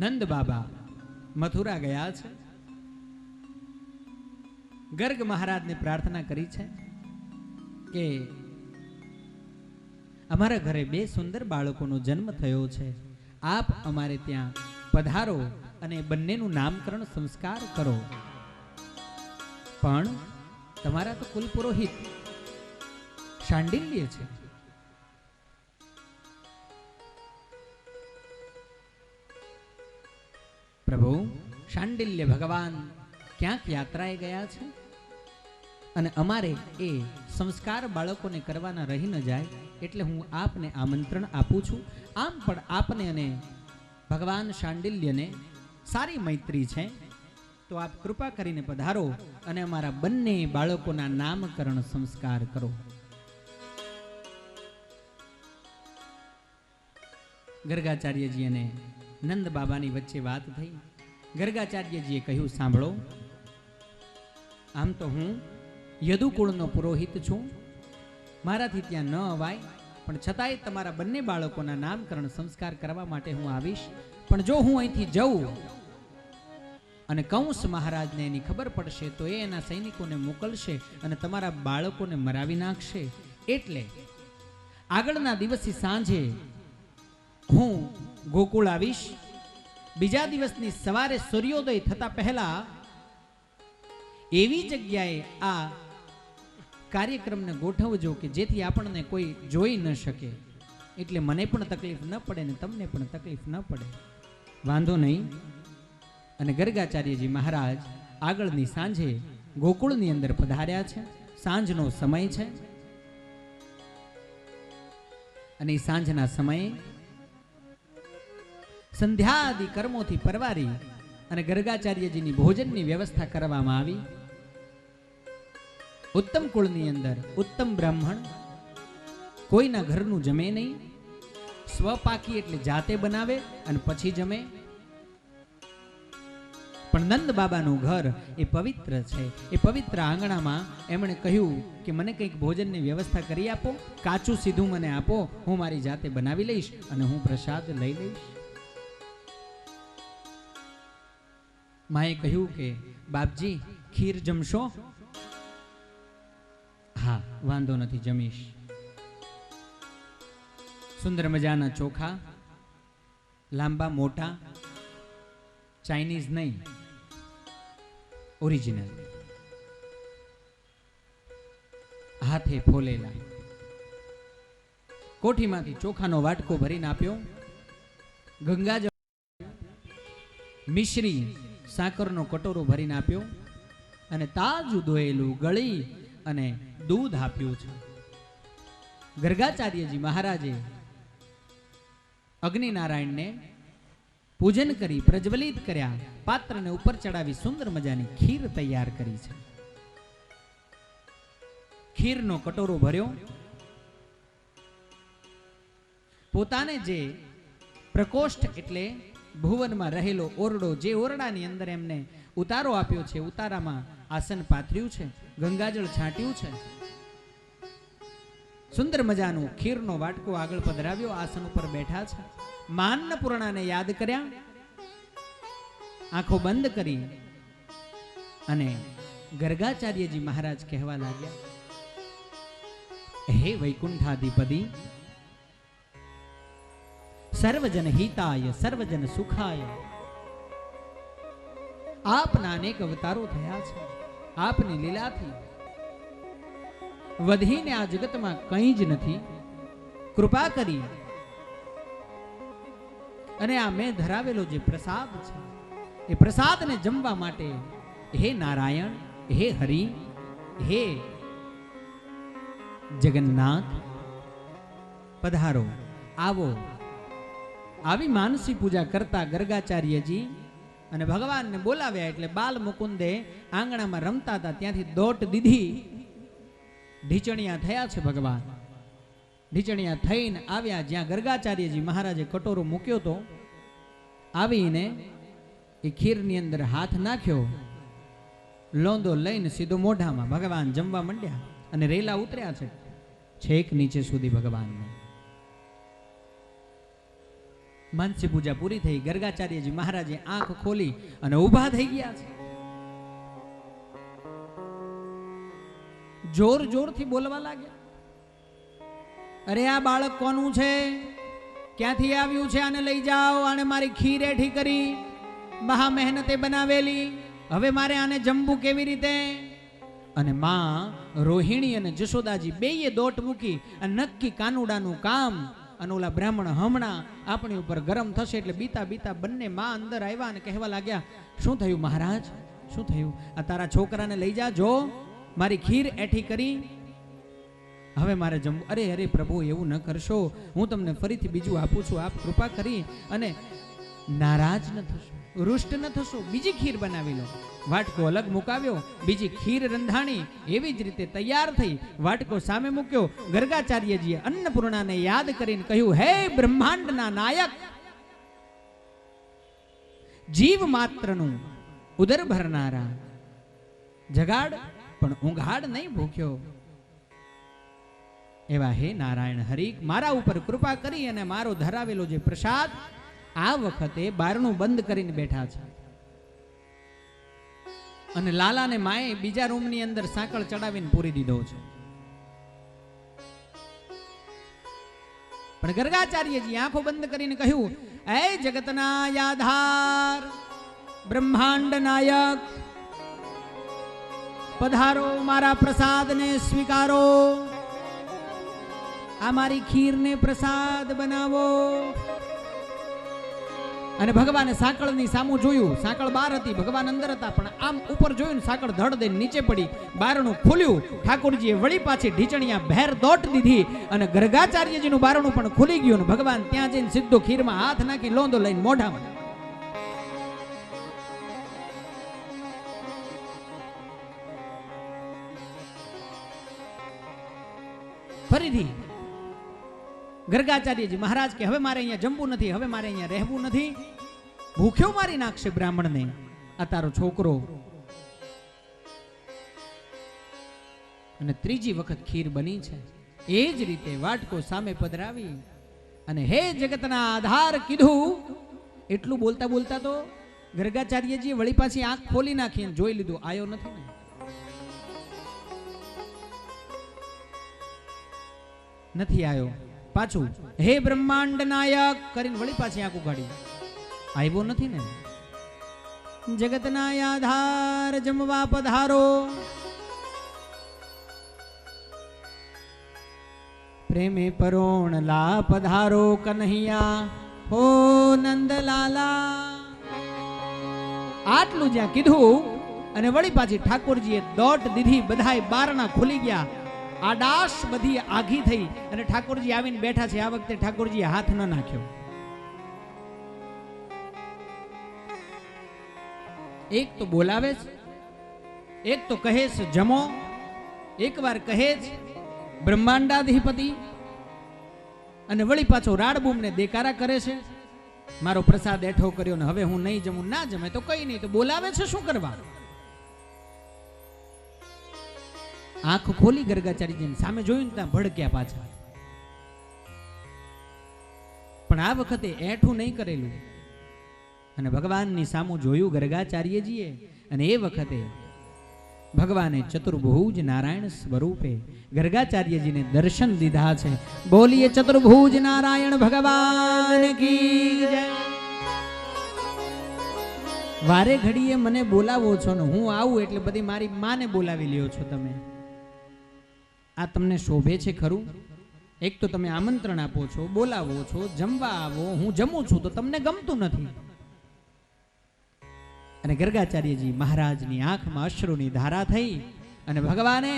નંદ બાબા મથુરા ગયા છે. ગર્ગ મહારાજને પ્રાર્થના કરી છે કે અમારા ઘરે બે સુંદર બાળકોનો જન્મ થયો છે, આપ અમારે ત્યાં પધારો અને બંનેનું નામકરણ સંસ્કાર કરો. પણ તમારા તો કુલ પુરોહિત શાંડિલ્ય છે. પ્રભુ, શાંડિલ્ય ભગવાન ક્યાંક યાત્રાએ ગયા છે અને અમારે એ સંસ્કાર બાળકોને કરવાના રહી ન જાય, એટલે હું આપને આમંત્રણ આપું છું. આમ પણ આપને અને ભગવાન શાંડિલ્યને સારી મૈત્રી છે, તો આપ કૃપા કરીને પધારો અને અમારા બંને બાળકોના નામકરણ સંસ્કાર કરો. ગર્ગાચાર્યજી અને નંદ બાબાની વચ્ચે વાત થઈ. ગર્ગાચાર્યજીએ કહ્યું, સાંભળો, આમ તો હું યદુકુળનો પુરોહિત છું, મારાથી ત્યાં ન અવાય, પણ છતાંય તમારા બંને બાળકોના નામકરણ સંસ્કાર કરવા માટે હું આવીશ. પણ જો હું અહીંથી જઉં અને કંસ મહારાજને એની ખબર પડશે તો એ એના સૈનિકોને મોકલશે અને તમારા બાળકોને મરાવી નાખશે. એટલે આગળના દિવસે સાંજે હું ગોકુળ આવીશ. બીજા દિવસની સવારે સૂર્યોદય થતા પહેલા એવી જગ્યાએ આ કાર્યક્રમને ગોઠવજો કે જેથી આપણને કોઈ જોઈ ન શકે, એટલે મને પણ તકલીફ ન પડે ને તમને પણ તકલીફ ન પડે. વાંધો નહીં. અને ગર્ગાચાર્યજી મહારાજ આગળની સાંજે ગોકુળની અંદર પધાર્યા છે. સાંજનો સમય છે અને સાંજના સમયે સંધ્યાદિ કર્મોથી પરવારી અને ગર્ગાચાર્યજીની ભોજનની વ્યવસ્થા કરવામાં આવી. ઉત્તમ કુળની અંદર ઉત્તમ બ્રાહ્મણ કોઈના ઘરનું જમે નહીં, સ્વપાકી એટલે જાતે બનાવે અને પછી જમે. પણ નંદ બાબાનું ઘર એ પવિત્ર છે. એ પવિત્ર આંગણામાં એમણે કહ્યું કે મને કંઈક ભોજનની વ્યવસ્થા કરી આપો, કાચું સીધું મને આપો, હું મારી જાતે બનાવી લઈશ અને હું પ્રસાદ લઈ લઈશ. માએ કહ્યું કે બાપજી, ખીર જમશો? હા, વાંધો નથી, જમીશ. સુંદર મજાના ચોખા, લાંબા મોટા, ચાઇનીઝ નહીં, ઓરિજિનલ, હાથે ફોલેલા. કોઠીમાંથી ચોખાનો વાટકો ભરીને આપ્યો. ગંગાજળ, મિશ્રી, સાકરનો કટોરો ભરીને આપ્યો અને તાજું ધોયેલું ગળી અને દૂધ આપ્યું છે. ગર્ગાચાર્યજી મહારાજે અગ્નિનારાયણને પૂજન કરી પ્રજ્વલિત કર્યા, પાત્રને ઉપર ચડાવી સુંદર મજાની ખીર તૈયાર કરી છે. ખીરનો કટોરો ભર્યો. પોતાને જે પ્રકોષ્ઠ એટલે ભુવનમાં રહેલો ઓરડો, જે ઓરડાની અંદર એમને ઉતારો આપ્યો છે, ઉતારામાં આસન પાથર્યું છે, ગંગાજળ છાંટ્યું છે, સુંદર મજાનું ખીરનો વાટકો આગળ પધરાવ્યો, આસન ઉપર બેઠા છે. માન્નપૂર્ણાને યાદ કર્યા, આંખો બંધ કરી અને ગર્ગાચાર્યજી મહારાજ કહેવા લાગ્યા, હે વૈકુંઠાધિપતિ, સર્વજન હિતાય સર્વજન સુખાય, આપના અનેક અવતારો થયા છે. આપની લીલાથી વધીને આ જગતમાં કંઈ જ નથી. કૃપા કરી અને આ મેં ધરાવેલો જે પ્રસાદ છે એ પ્રસાદને જમવા માટે હે નારાયણ, હે હરિ, હે જગન્નાથ પધારો, આવો. આવી માનસી પૂજા કરતા ગર્ગાચાર્યજી અને ભગવાનને બોલાવ્યા એટલે બાલ મુકુંદે આંગણામાં રમતા હતા ત્યાંથી દોટ દીધી. ઢીચણિયા થયા છે ભગવાન. ઢીચણિયા થઈને આવ્યા જ્યાં ગર્ગાચાર્યજી મહારાજે કટોરો મૂક્યો તો, આવીને એ ખીરની અંદર હાથ નાખ્યો, લોંદો લઈને સીધો મોઢામાં. ભગવાન જમવા માંડ્યા અને રેલા ઉતર્યા છે છેક નીચે સુધી ભગવાનને. માનસી પૂજા પૂરી થઈ. ગર્ગાચાર્યજી મહારાજે આંખ ખોલી અને ઊભા થઈ ગયા છે. જોર જોરથી બોલવા લાગ્યા, અરે આ બાળક કોનું છે, ક્યાંથી આવ્યું છે, આને લઈ જાઓ, આને મારી ખીર એઠી કરી, મહા મહેનતે બનાવેલી, હવે મારે આને જમવું કેવી રીતે? અને માં રોહિણી અને જશોદાજી બેયે દોટ મૂકી અને નક્કી કાનુડાનું કામ. અને ઓલા બ્રાહ્મણ હમણાં આપણી ઉપર ગરમ થશે એટલે બીતા બીતા બંને માં અંદર આવ્યા અને કહેવા લાગ્યા, શું થયું મહારાજ, શું થયું? આ તારા છોકરાને લઈ જા, જો મારી ખીર એઠી કરી, હવે મારે જમવું. અરે અરે પ્રભુ, એવું ન કરશો, હું તમને ફરીથી બીજું આપું છું, આપ કૃપા કરી અને નારાજ ન થશો, રૂષ્ટ ન થશો, બીજી ખીર બનાવી લો. વાટકો અલગ મુકાવ્યો, બીજી ખીર રંધાણી એવી જ રીતે તૈયાર થઈ. વાટકો સામે મૂક્યો. ગર્ગાચાર્યજીએ અન્નપૂર્ણાને યાદ કરીને કહ્યું, હે બ્રહ્માંડના નાયક, જીવ માત્રનું ઉદર ભરનારા, જગાડ પણ ઊંઘાડ નહીં ભૂખ્યો એવા હે નારાયણ હરિ, મારા ઉપર કૃપા કરી અને મારો ધરાવેલો જે પ્રસાદ આ વખતે બારણું બંધ કરીને બેઠા છે. અને લાલાને માએ બીજા રૂમની અંદર સાંકળ ચડાવીને પૂરી દીધો છે. પણ ગર્ગાચાર્યજી આંખો બંધ કરીને કહ્યું, એ જગતના આધાર, બ્રહ્માંડ નાયક, પધારો, મારા પ્રસાદને સ્વીકારો, આ મારી ખીરને પ્રસાદ બનાવો. અને ભગવાને સાંકળની સામું જોયું, સાંકળ બહાર હતી, ભગવાન અંદર હતા, પણ આમ ઉપર જોયું ને સાંકળ ધડ દઈને નીચે પડી. બારણું ખુલ્યું, ઠાકોરજીએ વળી પાછી ઢીચણિયા ભેર દોટ દીધી અને ગર્ગાચાર્યજીનું બારણું પણ ખુલી ગયું. ને ભગવાન ત્યાં જઈને સીધો ખીરમાં હાથ નાખી લોંદો લઈને મોઢામાં. ફરીથી ગર્ગાચાર્યજી મહારાજ કે હવે મારે અહીંયા જમવું નથી, હવે મારે અહીંયા રહેવું નથી, ભૂખ્યો મારી નાખશે બ્રાહ્મણને આ તારો છોકરો. અને ત્રીજી વખત ખીર બની છે. એ જ રીતે વાટકો સામે પધરાવી અને હે જગતના આધાર કીધું. એટલું બોલતા બોલતા તો ગર્ગાચાર્યજી વળી પાછી આંખ ખોલી નાખી અને જોઈ લીધું, આયો નથી ને. નથી આવ્યો. પાછું હે બ્રહ્માંડ નાયક કરીને વળી પાછી આંખ ઉગાડી, આવ્યો નથી ને. જગતના આધાર, જમવા પધારો, પ્રેમે પરોણ લા પધારો, કન્હૈયા હો નંદલાલા. આટલું જ્યાં કીધું અને વળી પાછી ઠાકોરજીએ દોટ દીધી. બધાય બારણા ખુલી ગયા, આડાશ બધી આઘી થઈ અને ઠાકોરજી આવીને બેઠા છે. આ વખતે ઠાકોરજીએ હાથ ન નાખ્યો. એક તો બોલાવે છે, એક તો કહે છે જમો, એક વાર કહે છે બ્રહ્માંડાધિપતિ, અને વળી પાછો રાડબૂમને દેકારા કરે છે, મારો પ્રસાદ એઠો કર્યો ને હવે હું નહીં જમું. ના જમે તો કઈ નહીં, તો બોલાવે છે શું કરવા? આંખ ખોલી ગર્ગાચાર્યજીની સામે જોયું ત્યાં ભડક્યા પાછા. પણ આ વખતે એઠું નહીં કરેલું અને ભગવાનની સામું જોયું ગર્ગાચાર્યજીએ. અને એ વખતે ભગવાને ચતુર્ભુજ નારાયણ સ્વરૂપે ગર્ગાચાર્યજીને દર્શન દીધા છે. બોલીએ ચતુર્ભુજ નારાયણ ભગવાન કી જય. વારે ઘડીએ મને બોલાવો છો ને હું આવું એટલે બધી મારી માને બોલાવી લ્યો છો તમે. આ તમને શોભે છે ખરું? એક તો તમે આમંત્રણ આપો છો, બોલાવો છો, જમવા આવો, હું જમું છું તો તમને ગમતું નથી. અને ગર્ગાચાર્યજી મહારાજની આંખમાં અશ્રુની ધારા થઈ અને ભગવાને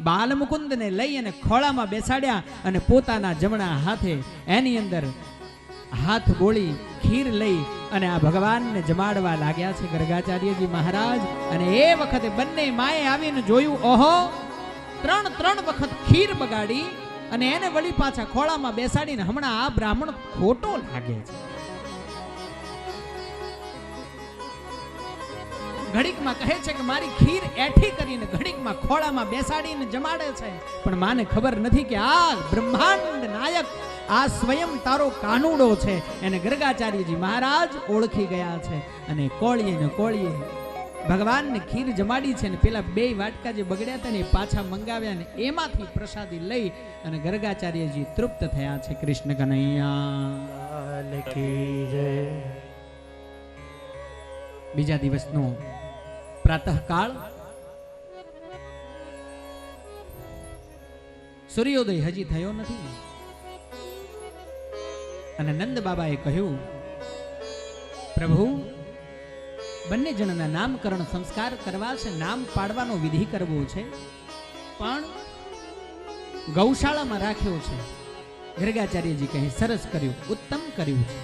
બાલમુકુંદને લઈ અને ખોળામાં બેસાડ્યા અને પોતાના જમણા હાથે એની અંદર હાથ બોળી ખીર લઈ અને આ ભગવાનને જમાડવા લાગ્યા છે ગર્ગાચાર્યજી મહારાજ. અને એ વખતે બંને માએ આવીને જોયું, ઓહો, ત્રણ વખત ખીર બગાડી અને એને વળી પાછા ખોળામાં બેસાડીને હમણાં આ બ્રાહ્મણ ખોટો લાગે છે. ઘડીકમાં કહે છે કે મારી ખીર એઠી કરીને ઘડીકમાં ખોળામાં બેસાડીને જમાડે છે, પણ માને ખબર નથી કે આ બ્રહ્માંડ નાયક આ સ્વયં તારો કાનુડો છે. એને ગર્ગાચાર્યજી મહારાજ ઓળખી ગયા છે અને કોળીએ ને કોળીએ ભગવાનને ખીર જમાડી છે ને પેલા 2 વાટકા જે બગડ્યા હતા ને એ પાછા મંગાવ્યા ને એમાંથી પ્રસાદી લઈ અને ગર્ગાચાર્યજી તૃપ્ત થયા છે. કૃષ્ણ કનૈયા કી જય. બીજા દિવસનો પ્રાતઃકાળ, સૂર્યોદય હજી થયો નથી અને નંદ બાબાએ કહ્યું, પ્રભુ બંને જણના નામકરણ સંસ્કાર કરવા છે, નામ પાડવાનો વિધિ કરવો છે, પણ ગૌશાળામાં રાખ્યો છે. ગર્ગાચાર્યજી કહે, સરસ કર્યું, ઉત્તમ કર્યું છે.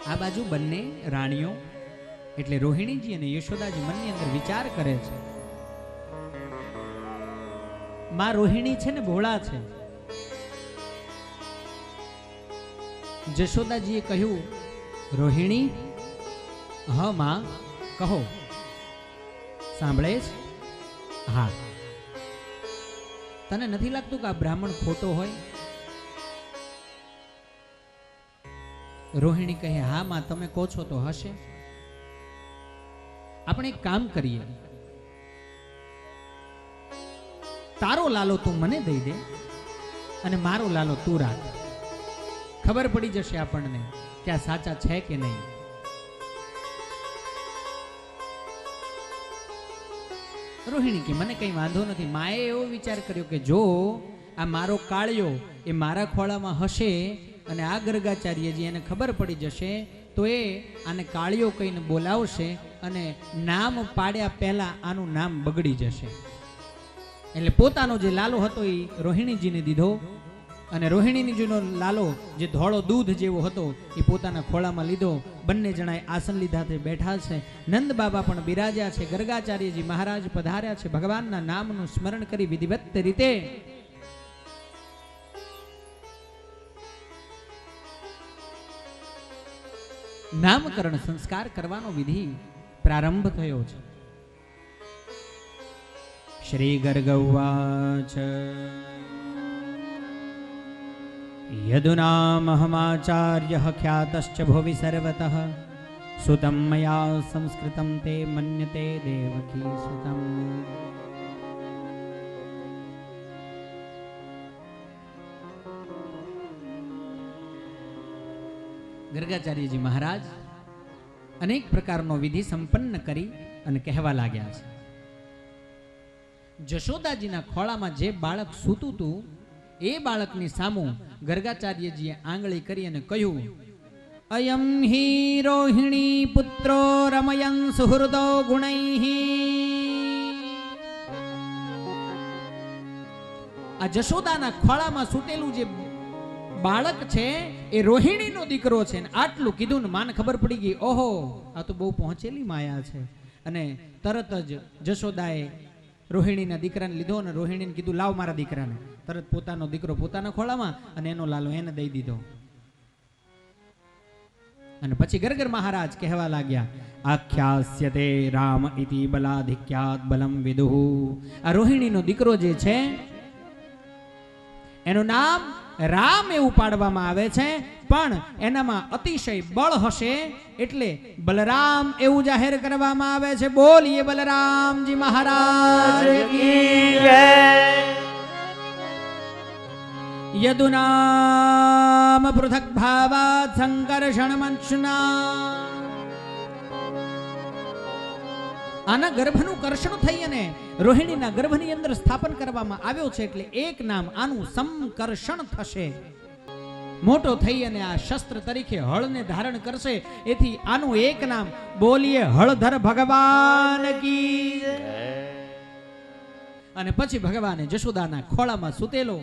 આ બાજુ બંને રાણીઓ એટલે રોહિણીજી અને યશોદાજી મનની અંદર વિચાર કરે છે. માં રોહિણી છે ને ભોળા છે. જશોદાજીએ કહ્યું, રોહિણી, હા માં કહો. સાંભળે છે? હા. તને નથી લાગતું કે આ બ્રાહ્મણ ખોટો હોય? રોહિણી કહે, હા માં, તમે કહો છો તો હશે. આપણે એક કામ કરીએ, તારો લાલો તું મને દઈ દે અને મારો લાલો તું રાખ. ખબર પડી જશે આપણને કે આ સાચા છે કે નહીં. રોહિણી કે મને કઈ વાંધો નથી. માએ એવો વિચાર કર્યો કે જો આ મારો કાળિયો એ મારા ખોળામાં હશે અને આ ગર્ગાચાર્યજી એને ખબર પડી જશે તો એ આને કાળિયો કહીને બોલાવશે અને નામ પાડ્યા પહેલા આનું નામ બગડી જશે. એટલે પોતાનો જે લાલો હતો એ રોહિણીજીને દીધો અને રોહિણીજીનો લાલો જે ધોળો દૂધ જેવો હતો એ પોતાના ખોળામાં લીધો. બંને જણાએ આસન લીધાથી બેઠા છે. નંદ બાબા પણ બિરાજ્યા છે. ગર્ગાચાર્યજી મહારાજ પધાર્યા છે. ભગવાનના નામનું સ્મરણ કરી વિધિવત રીતે નામકરણ સંસ્કાર કરવાનો વિધિ પ્રારંભ થયો છે. શ્રી ગર્ગવાચ યદુનામહમાચાર્યઃ ખ્યાતશ્ચ ભુવિ સર્વતઃ સુતં મયા સંસ્કૃतं તે મન્યતે દેવકી સુતં. ગર્ગાચાર્યજી મહારાજ અનેક પ્રકારનો વિધિ સંપન્ન કરી અને કહેવા લાગ્યા છે. જશોદાજીના ખોળામાં જે બાળક સૂતું હતું એ બાળકની સામું ગર્ગાચાર્યજીએ આંગળી કરી અને કહ્યું, અયમ હિ રોહિણી પુત્રો રમયન સુહૃદો ગુણૈઃ. આ જશોદાના ખોળામાં સૂતેલું જે બાળક છે એ રોહિણીનો દીકરો છે. આટલું કીધું ને માને ખબર પડી ગઈ, ઓહો આ તો બહુ પહોંચેલી માયા છે. અને તરત જ જશોદાએ રોહિણીના દીકરાને લીધો અને રોહિણીને કીધું, લાવ મારા દીકરાને. તરત પોતાનો દીકરો પોતાના ખોળામાં અને એનો લાલો એને દઈ દીધો. અને પછી ગર્ગર મહારાજ કહેવા લાગ્યા, આખ્યાસ્યતે રામ ઇતિ બલાધિક્યાત બલમ વિદુઃ. આ રોહિણીનો દીકરો જે છે એનું નામ રામ એવું પાડવામાં આવે છે, પણ એનામાં અતિશય બળ હશે એટલે બલરામ એવું જાહેર કરવામાં આવે છે. બોલીએ બલરામજી મહારાજ કી જય. યદુનામ પૃથક ભાવાત સંકર્ષણ મંચના. આના ગર્ભનું કર્ષણ થઈ અને રોહિણીના ગર્ભની અંદર સ્થાપન કરવામાં આવ્યો છે એટલે એક નામ આનું સંકર્ષણ થશે. મોટો થઈ અને આ શસ્ત્ર તરીકે હળને ધારણ કરશે. એથી આનું એક નામ બોલીએ હળધર ભગવાન કી. અને પછી ભગવાને જશોદાના ખોળામાં સૂતેલો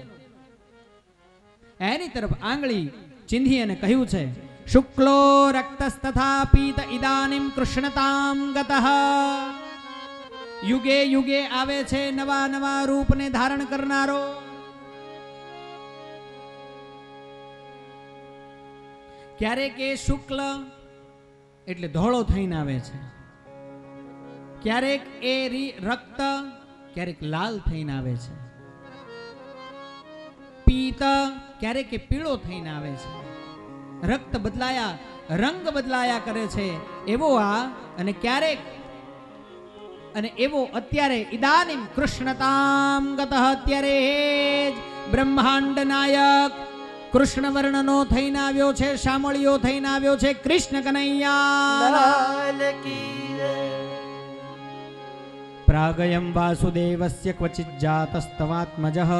એની તરફ આંગળી ચીંધી અને કહ્યું છે, શુક્લો રક્તસ્તથા પીત ઇદાનીમ કૃષ્ણતામ ગતઃ. યુગે યુગે આવે છે નવા નવા રૂપને ધારણ કરનારો. ક્યારેક એ શુક્લ એટલે ધોળો થઈને આવે છે, ક્યારેક એ રક્ત, ક્યારેક લાલ થઈને આવે છે. પીત ક્યારેક એ પીળો થઈને આવે છે, રક્ત બદલાયા રંગ બદલાયા કરે છે એવો આ, અને ક્યારેક અને એવો અત્યારે ઇદાનીમ કૃષ્ણતામ ગતઃ, અત્યારે જ બ્રહ્માંડ નાયક કૃષ્ણ વર્ણનો થઈને આવ્યો છે, શામળિયો થઈને આવ્યો છે કૃષ્ણ કનૈયા લાલ કી જય. પ્રાગયમ વાસુદેવસ્ય ક્વચિત જાતસ્તવાત્મજઃ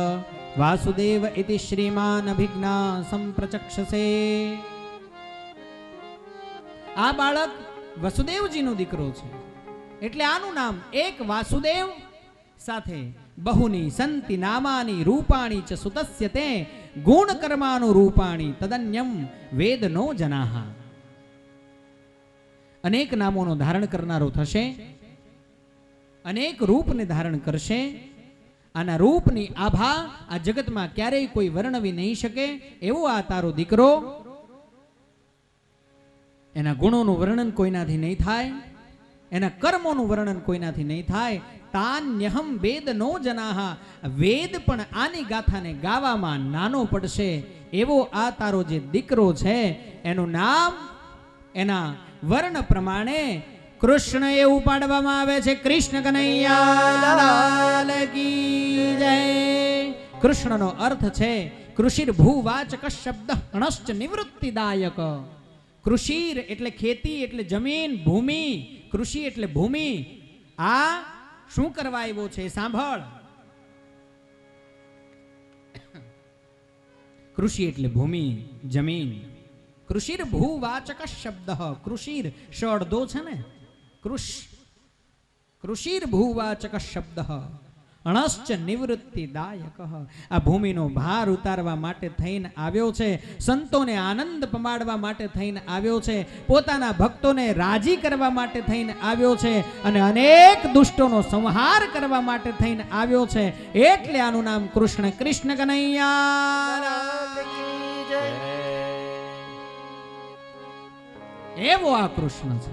વાસુદેવ ઇતિ શ્રીમાન અભિજ્ઞા સંપ્રચક્ષસે. આ બાળક વસુદેવજીનો દીકરો છે એટલે આનું નામ એક વાસુદેવ સાથે બહુની સંતિ નામાની રૂપાણી ચ સુતસ્ય તે ગુણ કર્માનું રૂપાણી તદન્યમ વેદ નો જનાહ. અનેક નામોનો ધારણ કરનારો થશે, અનેક રૂપને ધારણ કરશે. આના રૂપની આભા આ જગતમાં ક્યારેય કોઈ વર્ણવી નહીં શકે એવો આ તારો દીકરો. એના ગુણોનું વર્ણન કોઈનાથી નહીં થાય, એના કર્મોનું વર્ણન કોઈનાથી નહીં થાય. તાન્યહમ વેદ નો જનાહા, વેદ પણ આની ગાથાને ગાવામાં નાનો પડશે એવો આ તારો જે દીકરો છે એનું નામ એના વર્ણ પ્રમાણે કૃષ્ણ એવું પાડવામાં આવે છે. કૃષ્ણ કનૈયા લાલ કી જય. કૃષ્ણનો અર્થ છે કૃષિર ભૂવાચક શબ્દ અણશ્ચ નિવૃત્તિદાયક. કૃષિર એટલે ખેતી એટલે જમીન, ભૂમિ, કૃષિ એટલે ભૂમિ. આ શું કરવા આવ્યો છે સાંભળ. કૃષિ એટલે ભૂમિ, જમીન. કૃષિર ભૂવાચક શબ્દ, કૃષિર શબ્દો છે ને, કૃષિર ભૂવાચક શબ્દ અણશ્ચ નિવૃત્તિદાયક. આ ભૂમિનો ભાર ઉતારવા માટે થઈને આવ્યો છે, સંતોને આનંદ પમાડવા માટે થઈને આવ્યો છે, પોતાના ભક્તોને રાજી કરવા માટે થઈને આવ્યો છે, અને અનેક દુષ્ટોનો સંહાર કરવા માટે થઈને આવ્યો છે. એટલે આનું નામ કૃષ્ણ. કૃષ્ણ કનૈયા એવો આ કૃષ્ણ છે.